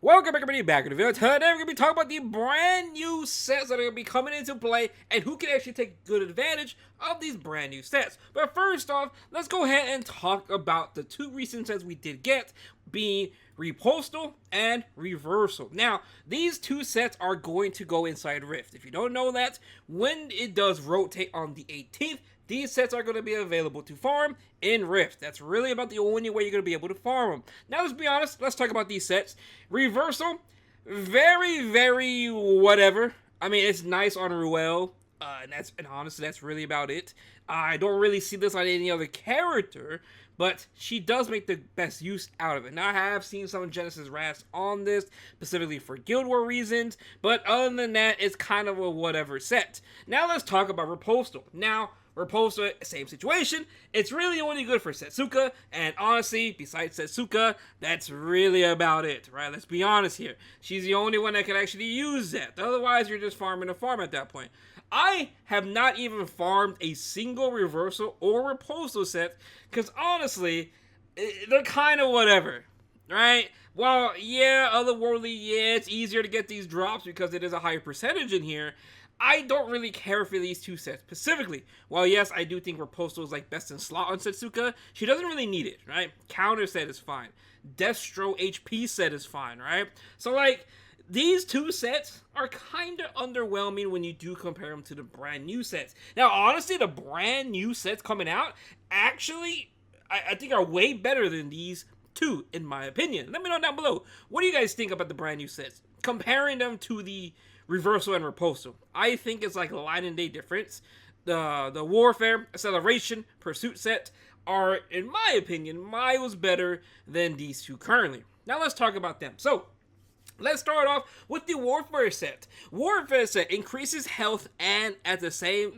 Welcome back, everybody, back in the video. Today we're going to be talking about the brand new sets that are going to be coming into play and who can actually take good advantage of these brand new sets. But first off, let's go ahead and talk about the two recent sets we did get, being Ripostal and Reversal. Now, these two sets are going to go inside Rift. If you don't know that, when it does rotate on the 18th, these sets are going to be available to farm in Rift. That's really about the only way you're going to be able to farm them. Now, let's be honest. Let's talk about these sets. Reversal, very whatever. I mean, it's nice on Ruel, and honestly, that's really about it. I don't really see this on any other character, but she does make the best use out of it. Now, I have seen some Genesis Wrath on this, specifically for Guild War reasons, but other than that, it's kind of a whatever set. Now, let's talk about Ripostal. Now, Ripostal, same situation. It's really only good for Setsuka, and honestly, besides Setsuka, that's really about it, right? Let's be honest here. She's the only one that can actually use that. Otherwise, you're just farming a farm at that point. I have not even farmed a single Reversal or Ripostal set, because honestly, they're kind of whatever, right? Well, yeah, otherworldly, yeah, it's easier to get these drops because it is a higher percentage in here. I don't really care for these two sets specifically. While yes, I do think Ripostal is like best in slot on Setsuka, she doesn't really need it, right? Counter set is fine. Destro HP set is fine, right? So like, these two sets are kind of underwhelming when you do compare them to the brand new sets. Now, honestly, the brand new sets coming out actually, I think are way better than these two, in my opinion. Let me know down below. What do you guys think about the brand new sets? Comparing them to the Reversal and Ripostal. I think it's like a light and day difference. The Warfare, Acceleration, Pursuit set are, in my opinion, miles better than these two currently. Now let's talk about them. So, let's start off with the Warfare set. Warfare set increases health and at the start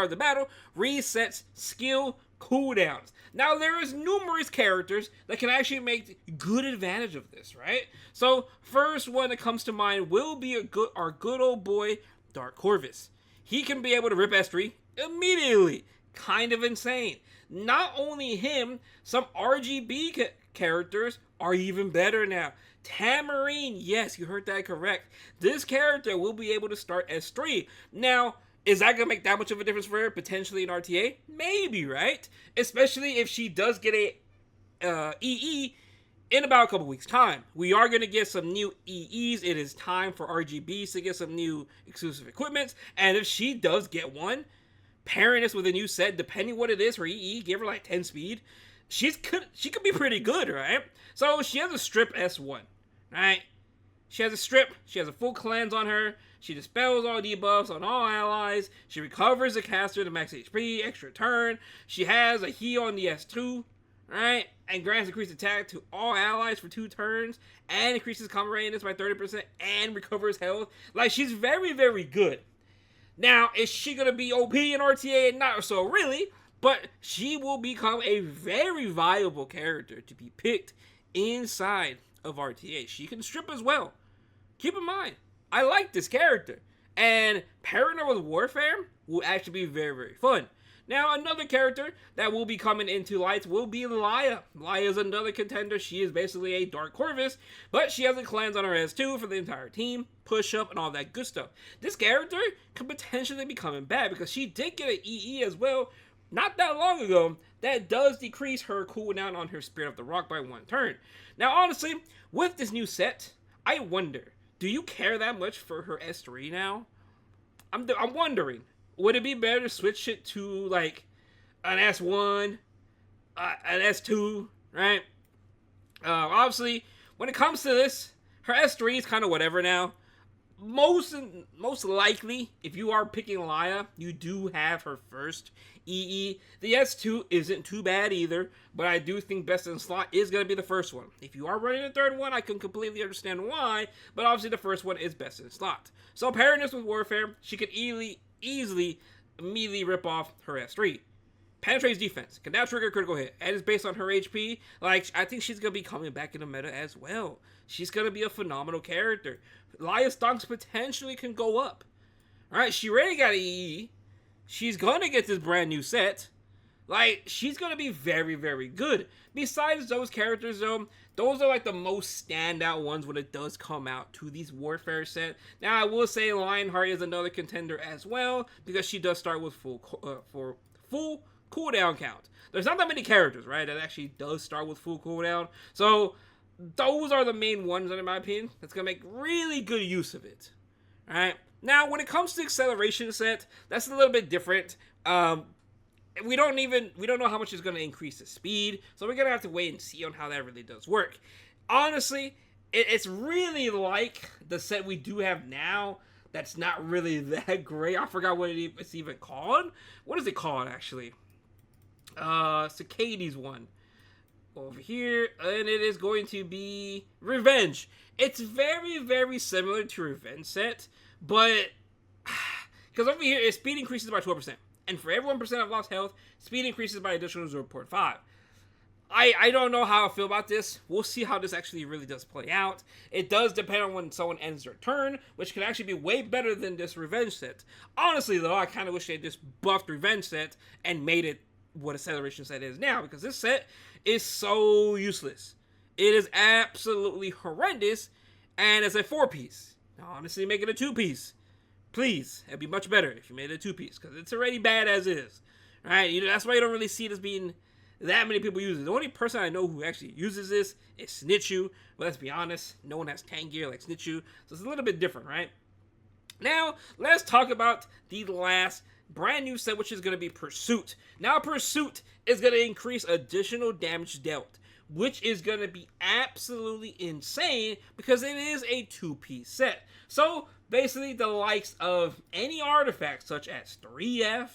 of the battle resets skill cooldowns. Now, there is numerous characters that can actually make good advantage of this, right? So, first one that comes to mind will be our good old boy, Dark Corvus. He can be able to rip S3 immediately. Kind of insane. Not only him, some RGB characters are even better now. Tamarine, yes, you heard that correct. This character will be able to start S3. Now, is that going to make that much of a difference for her, potentially in RTA? Maybe, right? Especially if she does get a EE in about a couple weeks' time. We are going to get some new EEs. It is time for RGBs to get some new exclusive equipment. And if she does get one, pairing this with a new set, depending what it is, her EE, give her like 10 speed, she could be pretty good, right? So she has a strip S1, right? She has a strip. She has a full cleanse on her. She dispels all debuffs on all allies. She recovers the caster to max HP, extra turn. She has a heal on the S2, right? And grants increased attack to all allies for 2 turns. And increases combat readiness by 30% and recovers health. Like, she's very good. Now, is she going to be OP in RTA? Not so really. But she will become a very viable character to be picked inside of RTA. She can strip as well. Keep in mind, I like this character. And pairing her with Warfare will actually be very fun. Now, another character that will be coming into lights will be Laya. Laya is another contender. She is basically a Dark Corvus, but she has a cleanse on her S2 for the entire team, push up, and all that good stuff. This character could potentially be coming back because she did get an EE as well not that long ago. That does decrease her cooldown on her Spirit of the Rock by 1 turn. Now, honestly, with this new set, I wonder, do you care that much for her S3 now? I'm wondering, would it be better to switch it to like an S1, an S2, right? Obviously, when it comes to this, her S3 is kind of whatever now. Most likely, if you are picking Laya, you do have her first EE. The S2 isn't too bad either, but I do think best in slot is going to be the first one. If you are running a third one, I can completely understand why, but obviously the first one is best in slot. So pairing this with Warfare, she could easily immediately rip off her S3. Penetrates defense, can now trigger a critical hit, and is based on her HP. Like, I think she's going to be coming back in the meta as well. She's going to be a phenomenal character. Laya's stonks potentially can go up. Alright, she already got an EE. She's going to get this brand new set. Like, she's gonna be very, very good. Besides those characters, though, those are like the most standout ones when it does come out to these Warfare set. Now, I will say Lionheart is another contender as well, because she does start with full cooldown count. There's not that many characters, right, that actually does start with full cooldown. So, those are the main ones, in my opinion, that's gonna make really good use of it. Alright? Now, when it comes to acceleration set, that's a little bit different. We don't know how much it's going to increase the speed, so we're going to have to wait and see on how that really does work. Honestly, it's really like the set we do have now that's not really that great. I forgot what it's even called. What is it called, actually? Cicades one. Over here, and it is going to be Revenge. It's very, very similar to Revenge set, but because over here, its speed increases by 12%. And for every 1% of lost health, speed increases by additional 0.5. I don't know how I feel about this. We'll see how this actually really does play out. It does depend on when someone ends their turn, which can actually be way better than this Revenge set. Honestly, though, I kind of wish they just buffed Revenge set and made it what Acceleration set is now, because this set is so useless. It is absolutely horrendous, and it's a 4-piece. Now, honestly, make it a 2-piece. Please, it'd be much better if you made it a 2-piece, because it's already bad as is. Right? That's why you don't really see it as being that many people use it. The only person I know who actually uses this is Snitchu. But let's be honest, no one has tank gear like Snitchu, so it's a little bit different, right? Now, let's talk about the last brand new set, which is going to be Pursuit. Now, Pursuit is going to increase additional damage dealt, which is going to be absolutely insane because it is a 2-piece set. So, basically, the likes of any artifact such as 3F,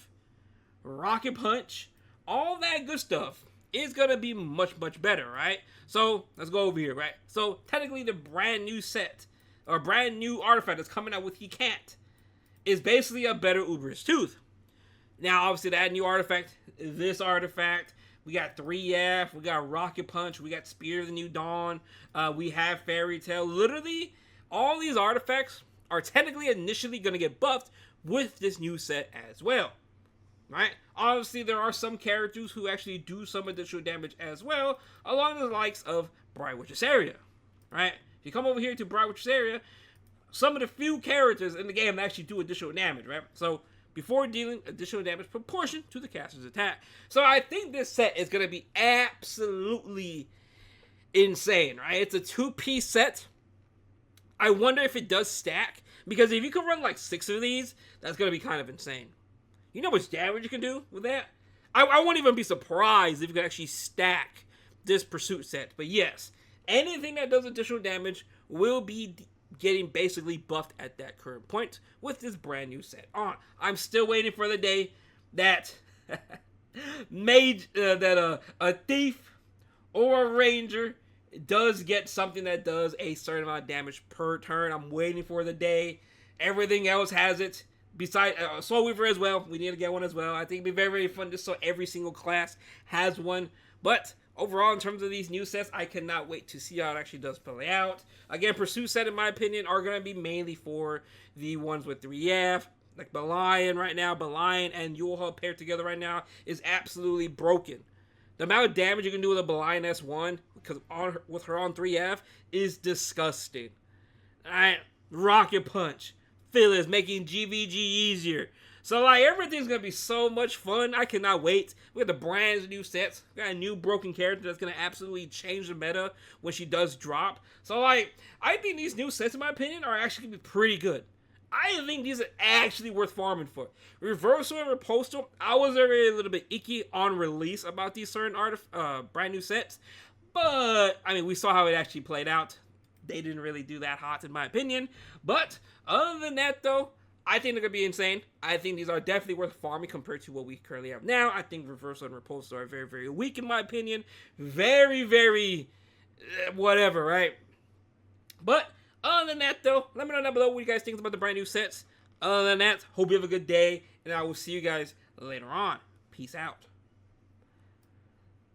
Rocket Punch, all that good stuff is going to be much, much better, right? So, let's go over here, right? So, technically, the brand new set, or brand new artifact that's coming out with He Can't, is basically a better Uber's Tooth. Now, obviously, that new artifact, this artifact, we got 3F, we got Rocket Punch, we got Spear of the New Dawn, we have Fairy Tail. Literally, all these artifacts are technically initially going to get buffed with this new set as well, right? Obviously, there are some characters who actually do some additional damage as well, along the likes of Bright Witch's Area, right? If you come over here to Bright Witch's Area, some of the few characters in the game that actually do additional damage, right? So, before dealing additional damage proportion to the caster's attack. So, I think this set is going to be absolutely insane, right? It's a 2-piece set. I wonder if it does stack, because if you can run like 6 of these, that's going to be kind of insane. You know how much damage you can do with that? I won't even be surprised if you can actually stack this Pursuit set. But yes, anything that does additional damage will be getting basically buffed at that current point with this brand new set on. I'm still waiting for the day that a thief or a ranger does get something that does a certain amount of damage per turn. I'm waiting for the day. Everything else has it. Besides Soul Weaver as well. We need to get one as well. I think it'd be very, very fun just so every single class has one. But overall, in terms of these new sets, I cannot wait to see how it actually does play out. Again, Pursuit set, in my opinion, are going to be mainly for the ones with 3F. Like Belian right now. Belian and Yulha paired together right now is absolutely broken. The amount of damage you can do with a Belian S1 because with her on 3F is disgusting. Alright, Rocket Punch. Phyllis making GVG easier. So, like, everything's going to be so much fun. I cannot wait. We got the brand new sets. We got a new broken character that's going to absolutely change the meta when she does drop. So, like, I think these new sets, in my opinion, are actually going to be pretty good. I think these are actually worth farming for. Reversal and Riposte, I was already a little bit icky on release about these certain brand new sets. But, I mean, we saw how it actually played out. They didn't really do that hot, in my opinion. But, other than that, though, I think they're going to be insane. I think these are definitely worth farming compared to what we currently have now. I think Reversal and Riposte are very, very weak, in my opinion. Very, very whatever, right? But, other than that, though, let me know down below what you guys think about the brand new sets. Other than that, hope you have a good day, and I will see you guys later on. Peace out.